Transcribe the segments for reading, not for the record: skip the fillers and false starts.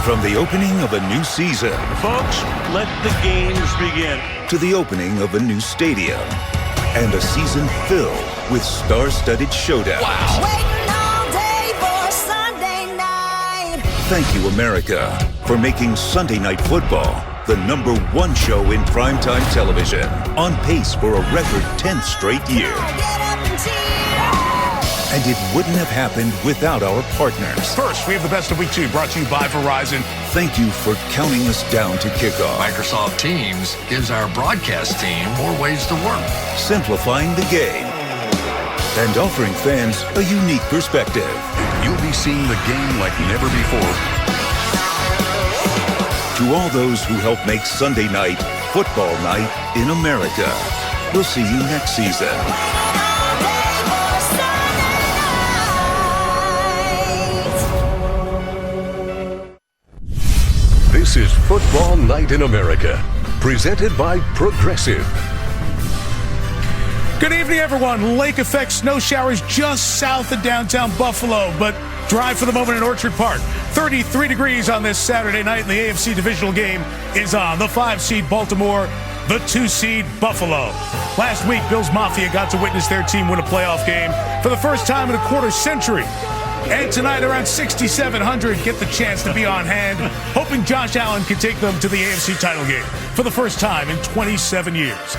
From the opening of a new season. Folks, let the games begin. To the opening of a new stadium. And a season filled with star-studded showdowns. Wow. Waiting all day for Sunday night. Thank you, America, for making Sunday Night Football the #1 show in primetime television. On pace for a record 10th straight year. And it wouldn't have happened without our partners. First, we have the best of week 2 brought to you by Verizon. Thank you for counting us down to kickoff. Microsoft Teams gives our broadcast team more ways to work. Simplifying the game. And offering fans a unique perspective. You'll be seeing the game like never before. To all those who help make Sunday night football night in America. We'll see you next season. This is Football Night in America, presented by Progressive. Good evening, everyone. Lake effect snow showers just south of downtown Buffalo, but dry for the moment in Orchard Park. 33 degrees on this Saturday night, and the AFC Divisional game is on. The 5-seed Baltimore, the 2-seed Buffalo. Last week, Bills Mafia got to witness their team win a playoff game for the first time in a quarter century. And tonight, around 6,700 get the chance to be on hand, hoping Josh Allen can take them to the AFC title game for the first time in 27 years.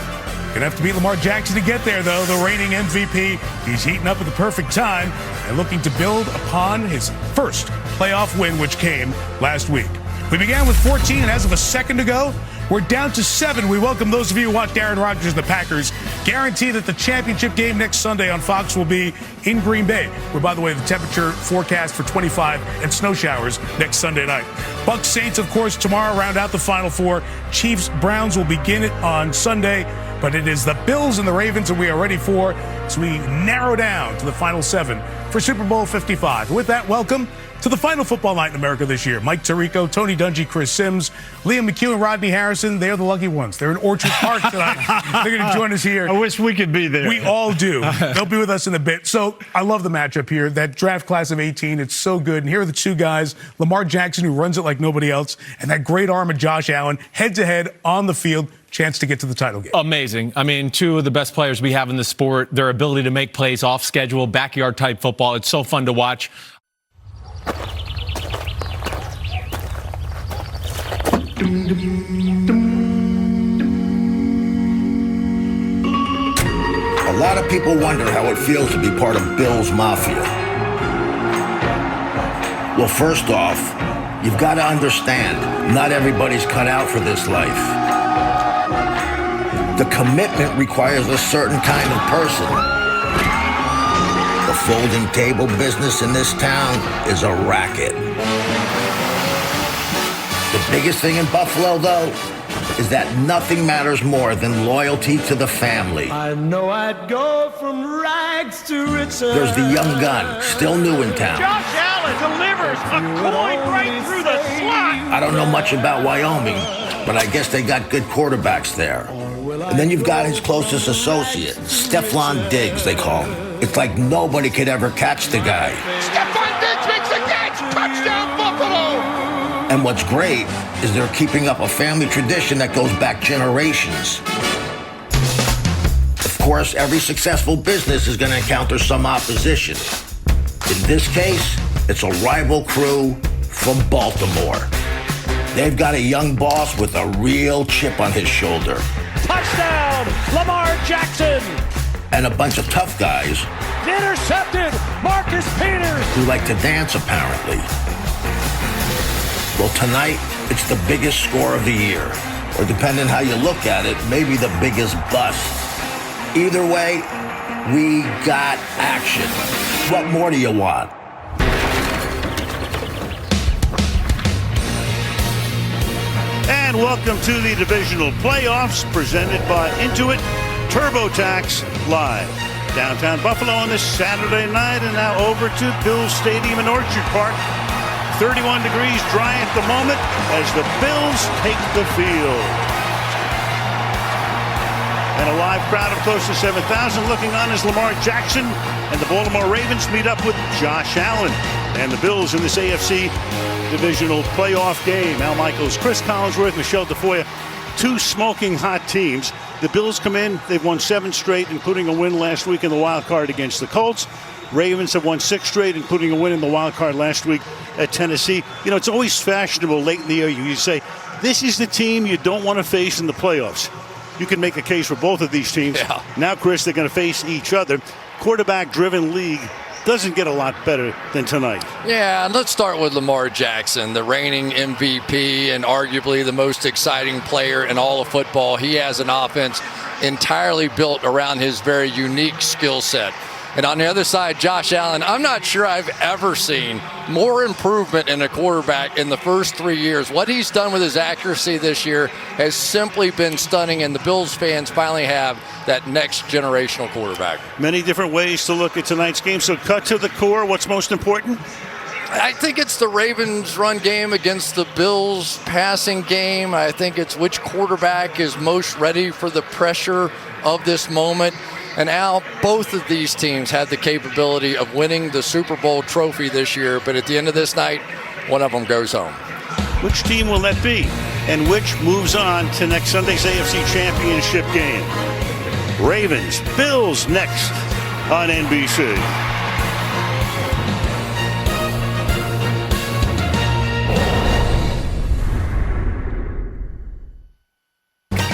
Gonna have to beat Lamar Jackson to get there, though. The reigning MVP, he's heating up at the perfect time and looking to build upon his first playoff win, which came last week. We began with 14, and as of a second ago, we're down to 7. We welcome those of you who watched Aaron Rodgers and the Packers. Guarantee that the championship game next Sunday on Fox will be in Green Bay, where, by the way, the temperature forecast for 25 and snow showers next Sunday night. Bucs Saints, of course, tomorrow round out the Final Four. Chiefs Browns will begin it on Sunday, but it is the Bills and the Ravens that we are ready for as we narrow down to the Final 7 for Super Bowl 55. With that, welcome to the final football night in America this year. Mike Tirico, Tony Dungy, Chris Sims, Liam McHugh, and Rodney Harrison. They're the lucky ones. They're in Orchard Park tonight. They're going to join us here. I wish we could be there. We all do. They'll be with us in a bit. So I love the matchup here. That draft class of 18, it's so good. And here are the two guys, Lamar Jackson, who runs it like nobody else, and that great arm of Josh Allen, head-to-head on the field. Chance to get to the title game. Amazing. I mean, two of the best players we have in the sport, their ability to make plays off schedule, backyard type football. It's so fun to watch. A lot of people wonder how it feels to be part of Bill's Mafia. Well, first off, you've got to understand, not everybody's cut out for this life. The commitment requires a certain kind of person. The folding table business in this town is a racket. The biggest thing in Buffalo, though, is that nothing matters more than loyalty to the family. I know I'd go from rags to riches. There's the young gun, still new in town. Josh Allen delivers a coin right through the slot. I don't know much about Wyoming, but I guess they got good quarterbacks there. And then you've got his closest associate, Stephon Diggs, they call him. It's like nobody could ever catch the guy. Stephon Diggs makes a catch! Touchdown, Buffalo! And what's great is they're keeping up a family tradition that goes back generations. Of course, every successful business is going to encounter some opposition. In this case, it's a rival crew from Baltimore. They've got a young boss with a real chip on his shoulder. Touchdown, Lamar Jackson! And a bunch of tough guys. Intercepted, Marcus Peters! Who like to dance, apparently. Well, tonight, it's the biggest score of the year. Or depending how you look at it, maybe the biggest bust. Either way, we got action. What more do you want? And welcome to the Divisional Playoffs presented by Intuit TurboTax Live. Downtown Buffalo on this Saturday night, and now over to Bills Stadium in Orchard Park. 31 degrees dry at the moment as the Bills take the field. And a live crowd of close to 7,000 looking on as Lamar Jackson and the Baltimore Ravens meet up with Josh Allen and the Bills in this AFC divisional playoff game. Al Michaels, Chris Collinsworth, Michelle DeFoya, two smoking hot teams. The Bills come in, they've won 7 straight, including a win last week in the wild card against the Colts. Ravens have won 6 straight, including a win in the wild card last week at Tennessee. You know, it's always fashionable late in the year. You say, this is the team you don't want to face in the playoffs. You can make a case for both of these teams. Yeah. Now, Chris, they're going to face each other. Quarterback-driven league doesn't get a lot better than tonight. Yeah, and let's start with Lamar Jackson, the reigning MVP and arguably the most exciting player in all of football. He has an offense entirely built around his very unique skill set. And on the other side, Josh Allen, I'm not sure I've ever seen more improvement in a quarterback in the first 3 years. What he's done with his accuracy this year has simply been stunning, and the Bills fans finally have that next generational quarterback. Many different ways to look at tonight's game. So cut to the core. What's most important? I think it's the Ravens' run game against the Bills' passing game. I think it's which quarterback is most ready for the pressure of this moment. And Al, both of these teams had the capability of winning the Super Bowl trophy this year, but at the end of this night, one of them goes home. Which team will that be? And which moves on to next Sunday's AFC Championship game? Ravens, Bills next on NBC.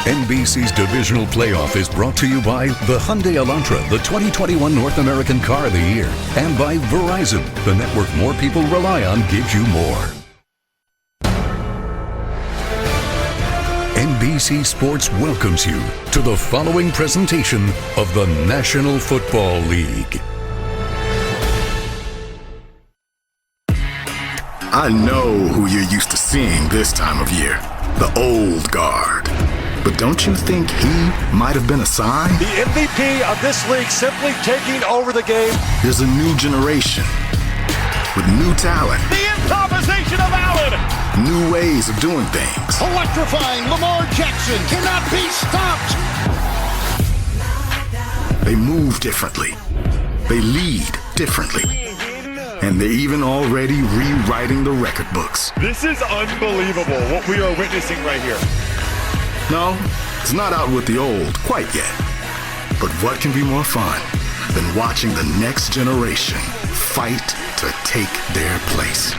NBC's Divisional Playoff is brought to you by the Hyundai Elantra, the 2021 North American Car of the Year, and by Verizon, the network more people rely on gives you more. NBC Sports welcomes you to the following presentation of the National Football League. I know who you're used to seeing this time of year, the old guard. But don't you think he might have been a sign? The MVP of this league simply taking over the game. There's a new generation with new talent. The improvisation of Allen. New ways of doing things. Electrifying Lamar Jackson cannot be stopped. They move differently. They lead differently. And they're even already rewriting the record books. This is unbelievable what we are witnessing right here. No, it's not out with the old quite yet. But what can be more fun than watching the next generation fight to take their place?